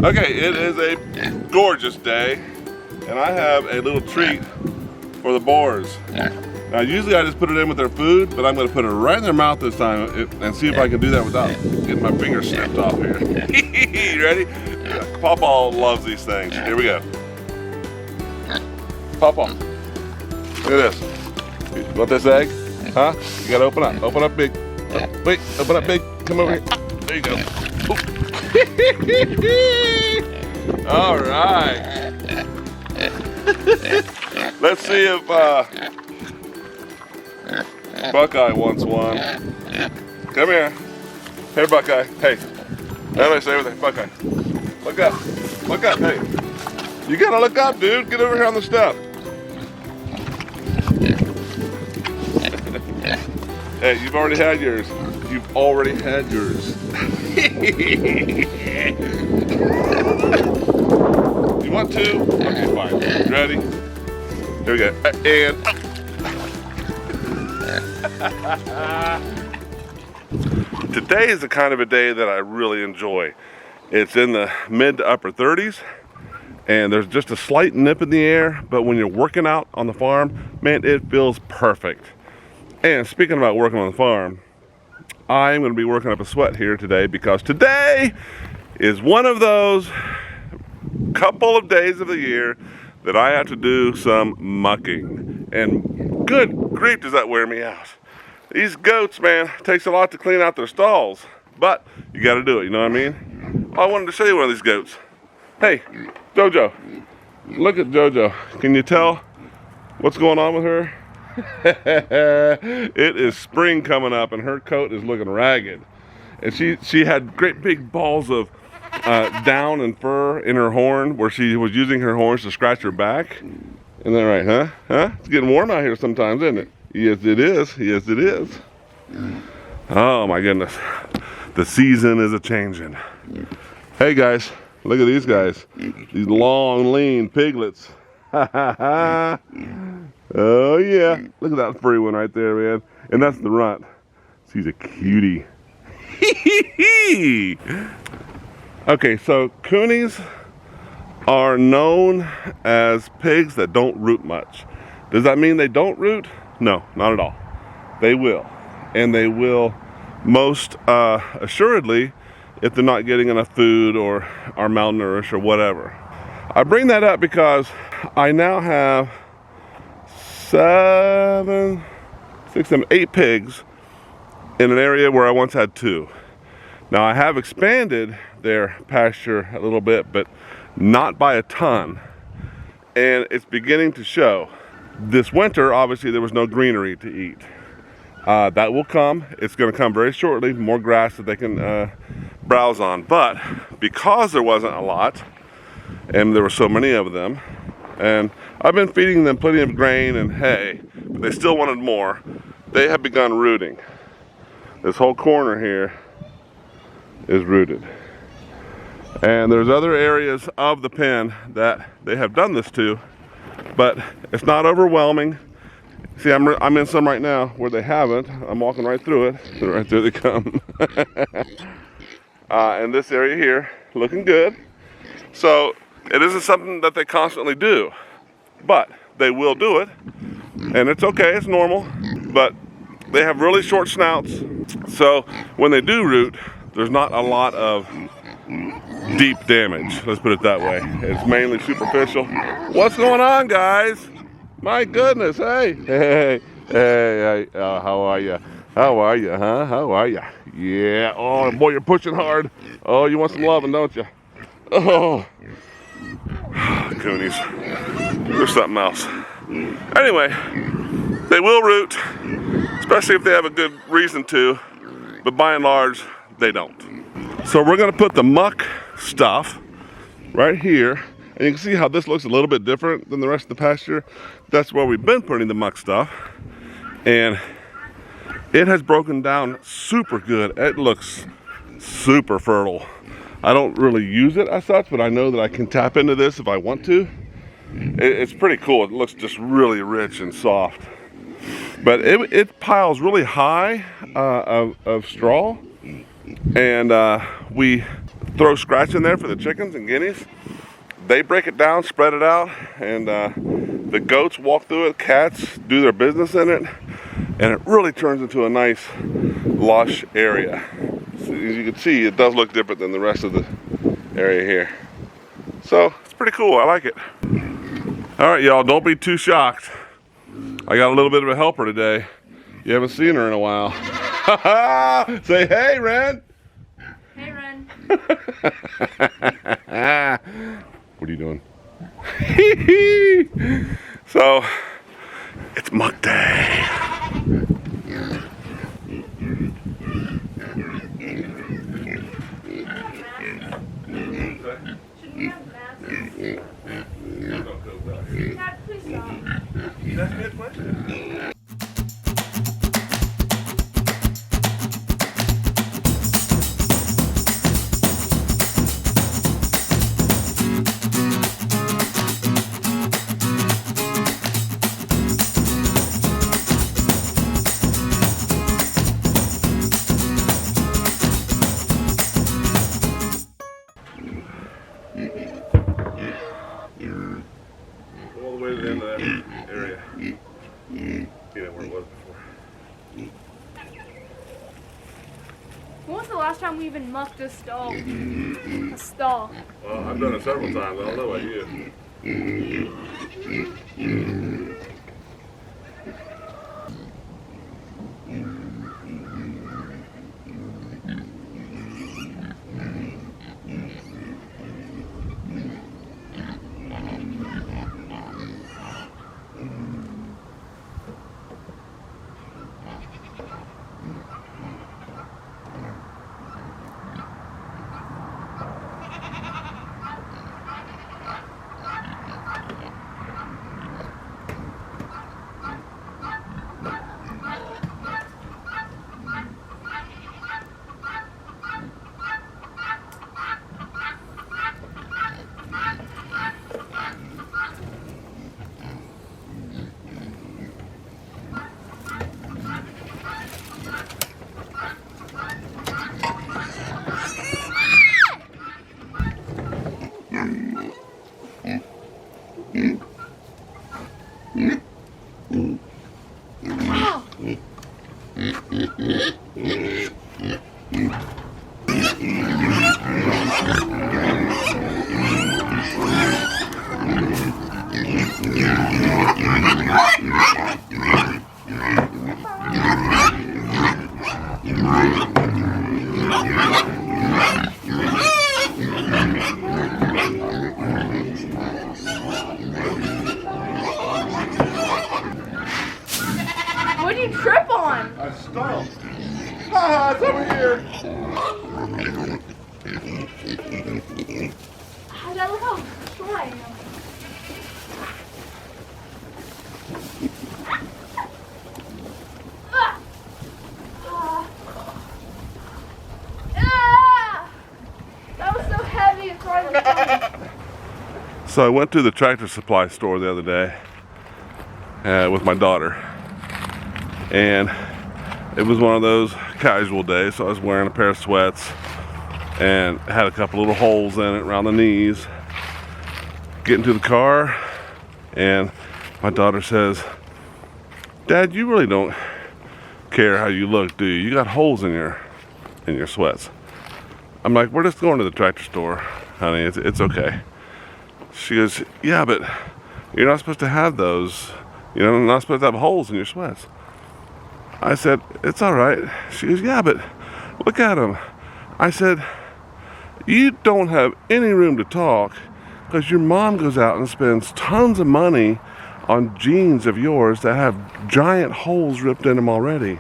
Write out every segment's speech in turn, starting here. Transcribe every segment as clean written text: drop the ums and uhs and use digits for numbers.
Okay, it is a gorgeous day, and I have a little treat for the boars. Now, usually I just put it in with their food, but I'm going to put it right in their mouth this time and see if I can do that without getting my fingers snipped off here. You ready? Pawpaw loves these things. Here we go. Pawpaw, look at this. You want this egg? Huh? You got to open up. Open up big. Wait, open up big. Come over here. There you go. All right. Let's see if Buckeye wants one. Come here. Hey, Buckeye. Hey. Everybody say everything. Buckeye. Look up. Look up. Hey. You gotta look up, dude. Get over here on the step. Hey, you've already had yours. You've already had yours. You want to? Okay, fine. Ready? Here we go. And today is the kind of a day that I really enjoy. It's in the mid to upper 30s, and there's just a slight nip in the air, but when you're working out on the farm, man, it feels perfect. And speaking about working on the farm, I'm going to be working up a sweat here today because today is one of those couple of days of the year that I have to do some mucking. And good grief, does that wear me out. These goats, man, it takes a lot to clean out their stalls, but you got to do it, you know what I mean? I wanted to show you one of these goats. Hey, Jojo, look at Jojo. Can you tell what's going on with her? It is spring coming up and her coat is looking ragged. And she had great big balls of down and fur in her horn where she was using her horns to scratch her back. Isn't that right, huh? Huh? It's getting warm out here sometimes, isn't it? Yes, it is. Yes, it is. Oh, my goodness. The season is a-changing. Hey, guys. Look at these guys. These long, lean piglets. Oh, yeah. Look at that furry one right there, man. And that's the runt. She's a cutie. Okay, so Kunes are known as pigs that don't root much. Does that mean they don't root? No, not at all. They will. And they will most assuredly if they're not getting enough food or are malnourished or whatever. I bring that up because I now have 8 pigs in an area where I once had 2. Now I have expanded their pasture a little bit, but not by a ton. And it's beginning to show. This winter, obviously, there was no greenery to eat. That will come. It's going to come very shortly. More grass that they can browse on. But because there wasn't a lot, and there were so many of them, and I've been feeding them plenty of grain and hay, but they still wanted more, they have begun rooting. This whole corner here is rooted. And there's other areas of the pen that they have done this to, but it's not overwhelming. See, I'm in some right now where they haven't. I'm walking right through it. So right there they come. And this area here, looking good. So it isn't something that they constantly do, but they will do it. And it's okay, it's normal. But they have really short snouts. So when they do root, there's not a lot of deep damage. Let's put it that way. It's mainly superficial. What's going on, guys? My goodness, hey. Hey, how are you? How are you, huh? How are you? Yeah, oh boy, you're pushing hard. Oh, you want some loving, don't you? Oh. Coonies. There's something else. Anyway, they will root, especially if they have a good reason to, but by and large, they don't. So we're gonna put the muck stuff right here. And you can see how this looks a little bit different than the rest of the pasture. That's where we've been putting the muck stuff. And it has broken down super good. It looks super fertile. I don't really use it as such, but I know that I can tap into this if I want to. It's pretty cool. It looks just really rich and soft. But it piles really high of straw. And we throw scratch in there for the chickens and guineas. They break it down, spread it out, and the goats walk through it, cats do their business in it, and it really turns into a nice lush area. So as you can see, it does look different than the rest of the area here. So it's pretty cool, I like it. All right, y'all, don't be too shocked. I got a little bit of a helper today. You haven't seen her in a while. Say hey, Ren. Hey, Ren. What are you doing? So, it's muck day. Shouldn't we have masks? Dad, please stop. That's a good question. All the way to the end of that area. Where it was before. When was the last time we even mucked a stall? A stall. Well, I've done it several times. I don't know about you. What did you trip on? I stumped. Ah, it's over here. Dad, look how short I am. Ah! Ah! Ah! That was so heavy, it's right on the phone. So I went to the tractor supply store the other day with my daughter, and it was one of those casual days, so I was wearing a pair of sweats and had a couple little holes in it around the knees. Get into the car, and my daughter says, "Dad, you really don't care how you look, do you? You got holes in your sweats." I'm like, "We're just going to the tractor store, honey. It's okay." She goes, "Yeah, but you're not supposed to have those. You're not supposed to have holes in your sweats." I said, "It's all right." She goes, "Yeah, but look at them." I said, "You don't have any room to talk because your mom goes out and spends tons of money on jeans of yours that have giant holes ripped in them already."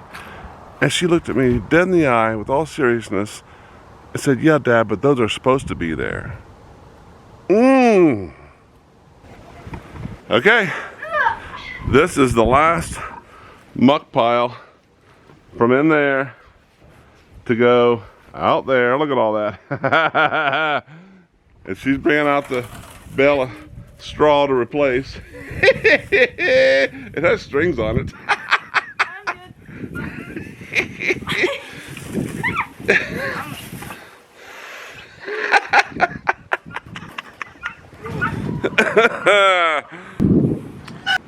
And she looked at me dead in the eye with all seriousness and said, "Yeah, Dad, but those are supposed to be there." Okay, this is the last muck pile from in there to go out there. Look at all that. And she's bringing out the bale of straw to replace. It has strings on it. I'm good.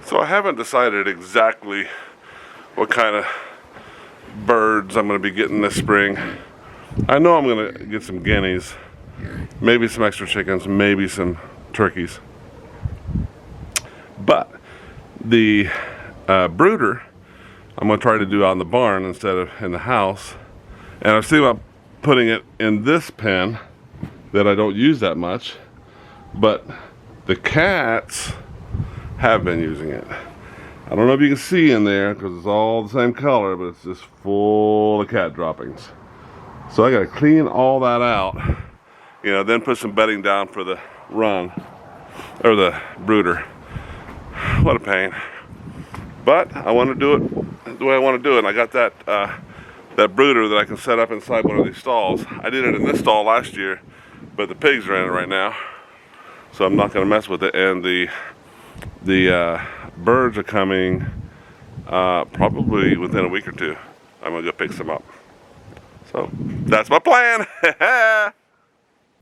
So I haven't decided exactly what kind of birds I'm going to be getting this spring. I know I'm going to get some guineas, maybe some extra chickens, maybe some turkeys. But the brooder, I'm going to try to do out in the barn instead of in the house. And I was thinking about putting it in this pen that I don't use that much. But the cats have been using it. I don't know if you can see in there because it's all the same color, but it's just full of cat droppings. So I got to clean all that out, you know, then put some bedding down for the run, or the brooder. What a pain. But I want to do it the way I want to do it. And I got that that brooder that I can set up inside one of these stalls. I did it in this stall last year, but the pigs are in it right now, so I'm not going to mess with it. And the birds are coming probably within a week or two. I'm going to go pick some up. So that's my plan.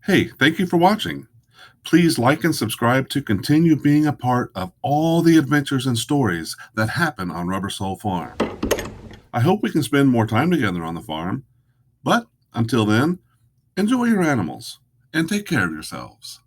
Hey, thank you for watching. Please like and subscribe to continue being a part of all the adventures and stories that happen on Rubber Soul Farm. I hope we can spend more time together on the farm, but until then, enjoy your animals and take care of yourselves.